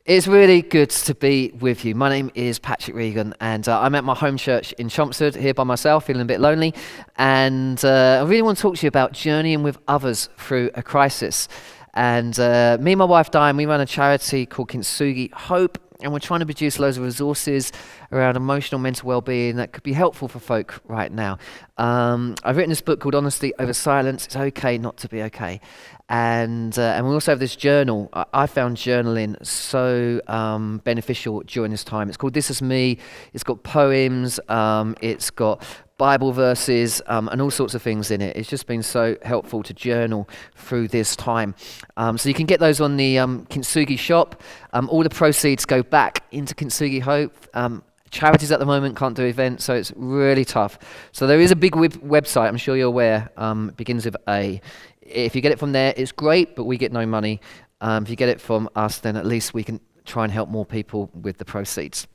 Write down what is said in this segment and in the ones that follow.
It's really good to be with you. My name is Patrick Reagan, and I'm at my home church in Chelmsford here by myself, feeling a bit lonely. And I really want to talk to you about journeying with others through a crisis. And me and my wife, Diane, we run a charity called Kintsugi Hope, and we're trying to produce loads of resources around emotional, mental well-being that could be helpful for folk right now. I've written this book called Honesty Over Silence. It's okay not to be okay. And we also have this journal. I found journaling so beneficial during this time. It's called This Is Me. It's got poems. It's got Bible verses and all sorts of things in it. It's just been so helpful to journal through this time. So you can get those on the Kintsugi shop. All the proceeds go back into Kintsugi Hope. Charities at the moment can't do events, so it's really tough. So there is a big website, I'm sure you're aware, begins with A. If you get it from there, it's great, but we get no money. If you get it from us, then at least we can try and help more people with the proceeds.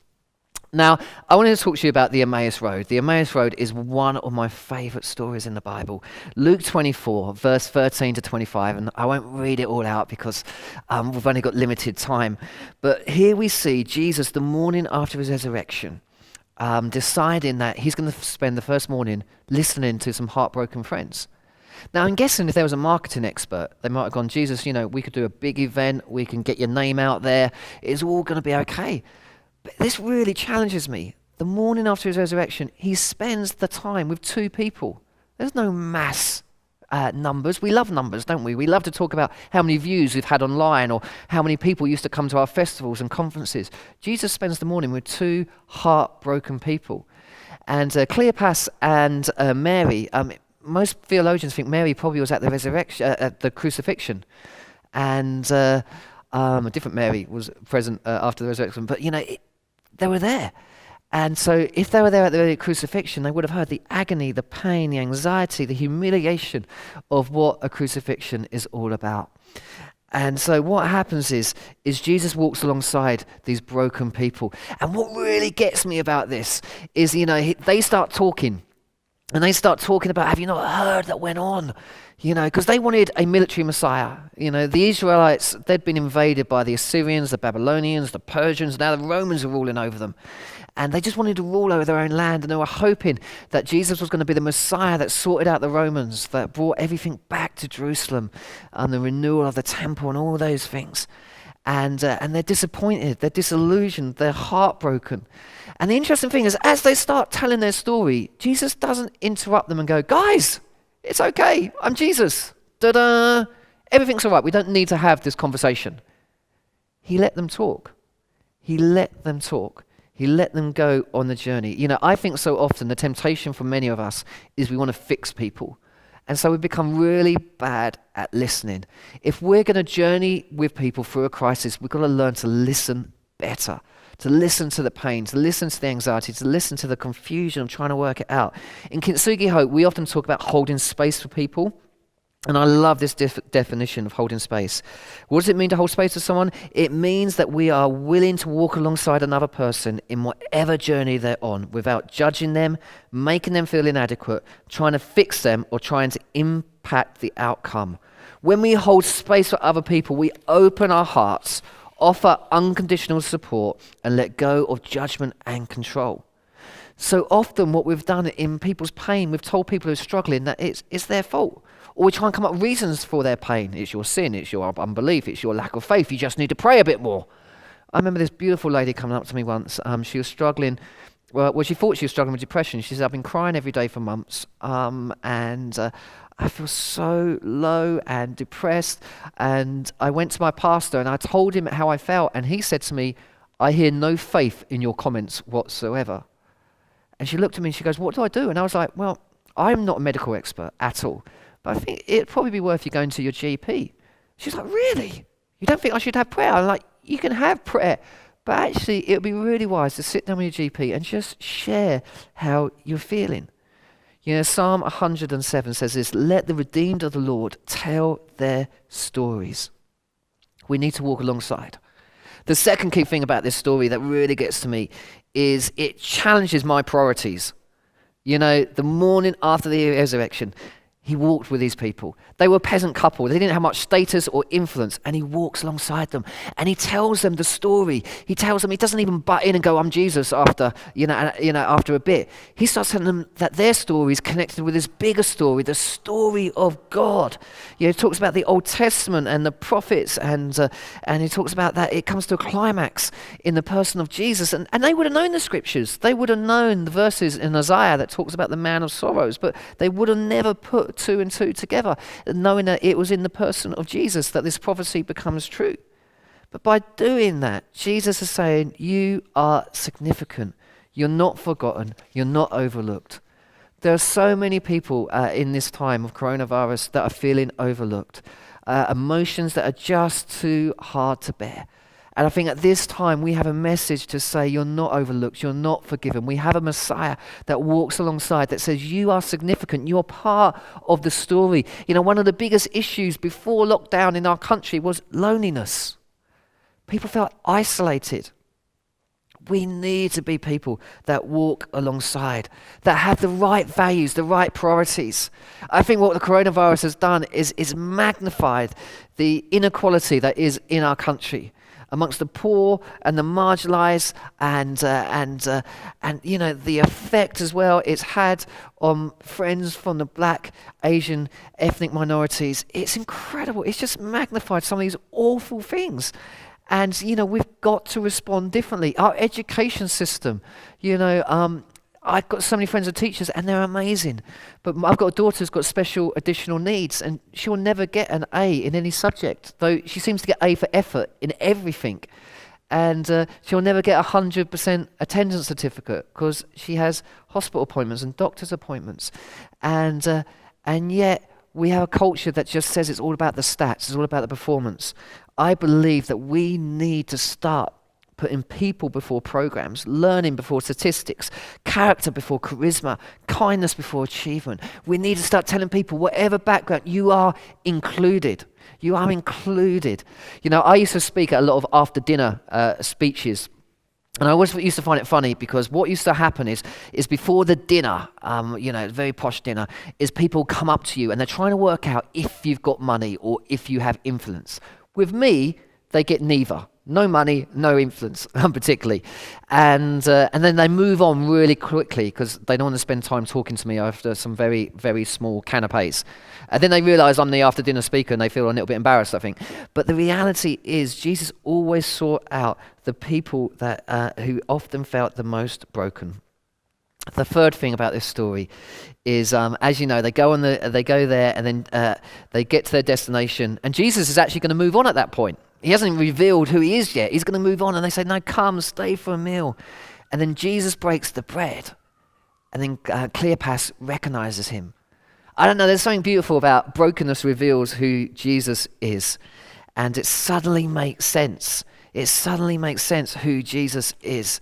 Now, I wanted to talk to you about the Emmaus Road. The Emmaus Road is one of my favourite stories in the Bible. Luke 24, verse 13 to 25, and I won't read it all out because we've only got limited time. But here we see Jesus, the morning after his resurrection, deciding that he's going to spend the first morning listening to some heartbroken friends. Now, I'm guessing if there was a marketing expert, they might have gone, Jesus, we could do a big event, we can get your name out there, it's all going to be okay. But this really challenges me. The morning after his resurrection, he spends the time with two people. There's no mass numbers. We love numbers, don't we? We love to talk about how many views we've had online or how many people used to come to our festivals and conferences. Jesus spends the morning with two heartbroken people. And Cleopas and Mary, most theologians think Mary probably was at the resurrection, at the crucifixion, and a different Mary was present after the resurrection. But they were there, and so if they were there at the crucifixion, they would have heard the agony, the pain, the anxiety, the humiliation of what a crucifixion is all about. And so what happens is Jesus walks alongside these broken people, and what really gets me about this is they start talking. And they start talking about, have you not heard that went on? Because they wanted a military Messiah. The Israelites, they'd been invaded by the Assyrians, the Babylonians, the Persians. Now the Romans are ruling over them. And they just wanted to rule over their own land. And they were hoping that Jesus was going to be the Messiah that sorted out the Romans, that brought everything back to Jerusalem, and the renewal of the temple and all those things. And they're disappointed, they're disillusioned, they're heartbroken. And the interesting thing is, as they start telling their story, Jesus doesn't interrupt them and go, guys, it's okay, I'm Jesus. Ta-da! Everything's all right, we don't need to have this conversation. He let them talk. He let them talk. He let them go on the journey. I think so often the temptation for many of us is we want to fix people. And so we become really bad at listening. If we're going to journey with people through a crisis, we've got to learn to listen better, to listen to the pain, to listen to the anxiety, to listen to the confusion of trying to work it out. In Kintsugi Hope, we often talk about holding space for people. And I love this definition of holding space. What does it mean to hold space for someone? It means that we are willing to walk alongside another person in whatever journey they're on without judging them, making them feel inadequate, trying to fix them, or trying to impact the outcome. When we hold space for other people, we open our hearts, offer unconditional support, and let go of judgment and control. So often what we've done in people's pain, we've told people who are struggling that it's their fault. Or we try and come up with reasons for their pain. It's your sin, it's your unbelief, it's your lack of faith. You just need to pray a bit more. I remember this beautiful lady coming up to me once. She was struggling, she thought she was struggling with depression. She said, I've been crying every day for months. And I feel so low and depressed. And I went to my pastor and I told him how I felt. And he said to me, I hear no faith in your comments whatsoever. And she looked at me and she goes, what do I do? And I was like, well, I'm not a medical expert at all. But I think it'd probably be worth you going to your GP. She's like, really? You don't think I should have prayer? I'm like, you can have prayer. But actually, it would be really wise to sit down with your GP and just share how you're feeling. Psalm 107 says this, let the redeemed of the Lord tell their stories. We need to walk alongside. The second key thing about this story that really gets to me is it challenges my priorities. The morning after the resurrection, He walked with these people. They were a peasant couple. They didn't have much status or influence, and he walks alongside them, and he tells them the story. He tells them, he doesn't even butt in and go, "I'm Jesus," after after a bit. He starts telling them that their story is connected with this bigger story, the story of God. He talks about the Old Testament and the prophets, and he talks about that it comes to a climax in the person of Jesus. And they would have known the scriptures. They would have known the verses in Isaiah that talks about the man of sorrows, but they would have never put two and two together, knowing that it was in the person of Jesus that this prophecy becomes true. But by doing that, Jesus is saying, you are significant. You're not forgotten. You're not overlooked. There are so many people in this time of coronavirus that are feeling overlooked. Emotions that are just too hard to bear. And I think at this time we have a message to say you're not overlooked, you're not forgiven. We have a Messiah that walks alongside that says you are significant, you're part of the story. One of the biggest issues before lockdown in our country was loneliness. People felt isolated. We need to be people that walk alongside, that have the right values, the right priorities. I think what the coronavirus has done is magnified the inequality that is in our country amongst the poor and the marginalized, and the effect as well it's had on friends from the Black, Asian, ethnic minorities. It's incredible. It's just magnified some of these awful things. And, we've got to respond differently. Our education system, I've got so many friends who are teachers and they're amazing. But I've got a daughter who's got special additional needs and she'll never get an A in any subject, though she seems to get A for effort in everything. And she'll never get 100% attendance certificate because she has hospital appointments and doctor's appointments. And yet we have a culture that just says it's all about the stats, it's all about the performance. I believe that we need to start putting people before programs, learning before statistics, character before charisma, kindness before achievement. We need to start telling people, whatever background, you are included. You are included. I used to speak at a lot of after dinner speeches. And I always used to find it funny because what used to happen is before the dinner, very posh dinner, is people come up to you and they're trying to work out if you've got money or if you have influence. With me, they get neither. No money, no influence, particularly. And then they move on really quickly because they don't want to spend time talking to me after some very, very small canapes. And then they realize I'm the after dinner speaker and they feel a little bit embarrassed, I think. But the reality is Jesus always sought out the people that who often felt the most broken. The third thing about this story is, as you know, they go there and then they get to their destination. And Jesus is actually going to move on at that point. He hasn't revealed who he is yet. He's going to move on. And they say, no, come, stay for a meal. And then Jesus breaks the bread. And then Cleopas recognizes him. I don't know, there's something beautiful about brokenness reveals who Jesus is. And it suddenly makes sense. It suddenly makes sense who Jesus is.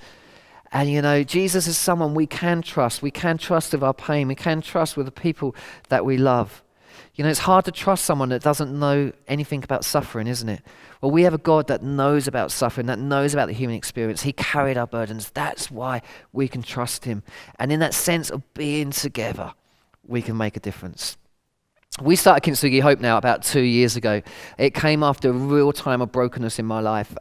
And Jesus is someone we can trust. We can trust with our pain. We can trust with the people that we love. It's hard to trust someone that doesn't know anything about suffering, isn't it? Well, we have a God that knows about suffering, that knows about the human experience. He carried our burdens. That's why we can trust him. And in that sense of being together, we can make a difference. We started Kintsugi Hope now about 2 years ago. It came after a real time of brokenness in my life,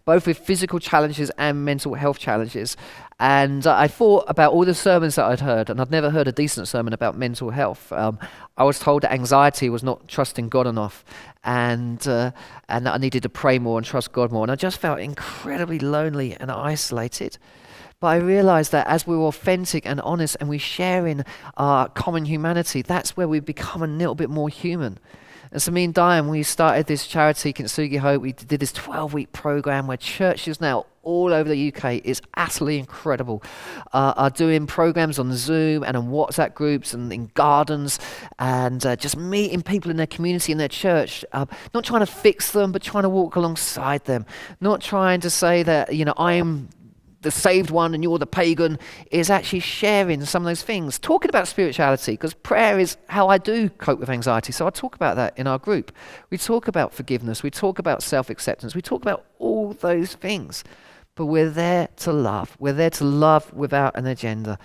both with physical challenges and mental health challenges. And I thought about all the sermons that I'd heard, and I'd never heard a decent sermon about mental health. I was told that anxiety was not trusting God enough, and that I needed to pray more and trust God more. And I just felt incredibly lonely and isolated. But I realized that as we were authentic and honest and we share in our common humanity, that's where we become a little bit more human. And so me and Diane, we started this charity, Kintsugi Hope. We did this 12-week program where churches now all over the UK, is utterly incredible, are doing programs on Zoom and on WhatsApp groups and in gardens and just meeting people in their community, in their church, not trying to fix them, but trying to walk alongside them, not trying to say that, I'm the saved one and you're the pagan, is actually sharing some of those things, talking about spirituality, because prayer is how I do cope with anxiety. So I talk about that in our group. We talk about forgiveness, we talk about self-acceptance, we talk about all those things. but we're there to love. We're there to love without an agenda.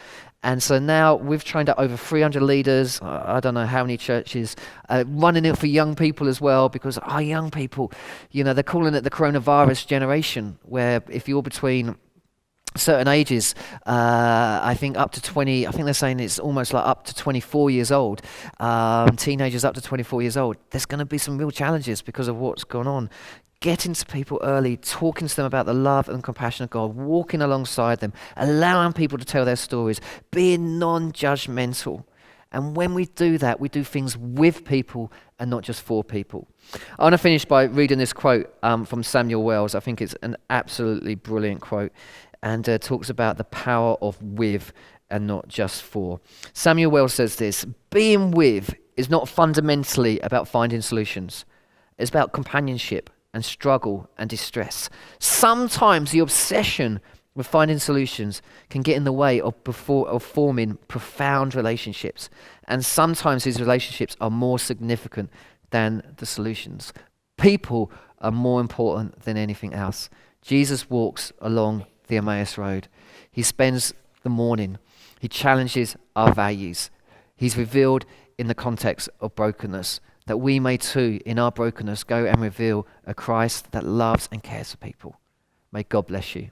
And so now we've trained up over 300 leaders, I don't know how many churches, running it for young people as well, because our young people, they're calling it the coronavirus generation, where if you're between certain ages, I think up to 20, I think they're saying it's almost like up to 24 years old, teenagers up to 24 years old, there's going to be some real challenges because of what's gone on. Getting to people early, talking to them about the love and compassion of God, walking alongside them, allowing people to tell their stories, being non-judgmental. And when we do that, we do things with people and not just for people. I want to finish by reading this quote from Samuel Wells. I think it's an absolutely brilliant quote, and talks about the power of with and not just for. Samuel Wells says this: being with is not fundamentally about finding solutions. It's about companionship and struggle and distress. Sometimes the obsession with finding solutions can get in the way of forming profound relationships. And sometimes these relationships are more significant than the solutions. People are more important than anything else. Jesus walks along the Emmaus Road. He spends the morning. He challenges our values. He's revealed in the context of brokenness, that we may too, in our brokenness, go and reveal a Christ that loves and cares for people. May God bless you.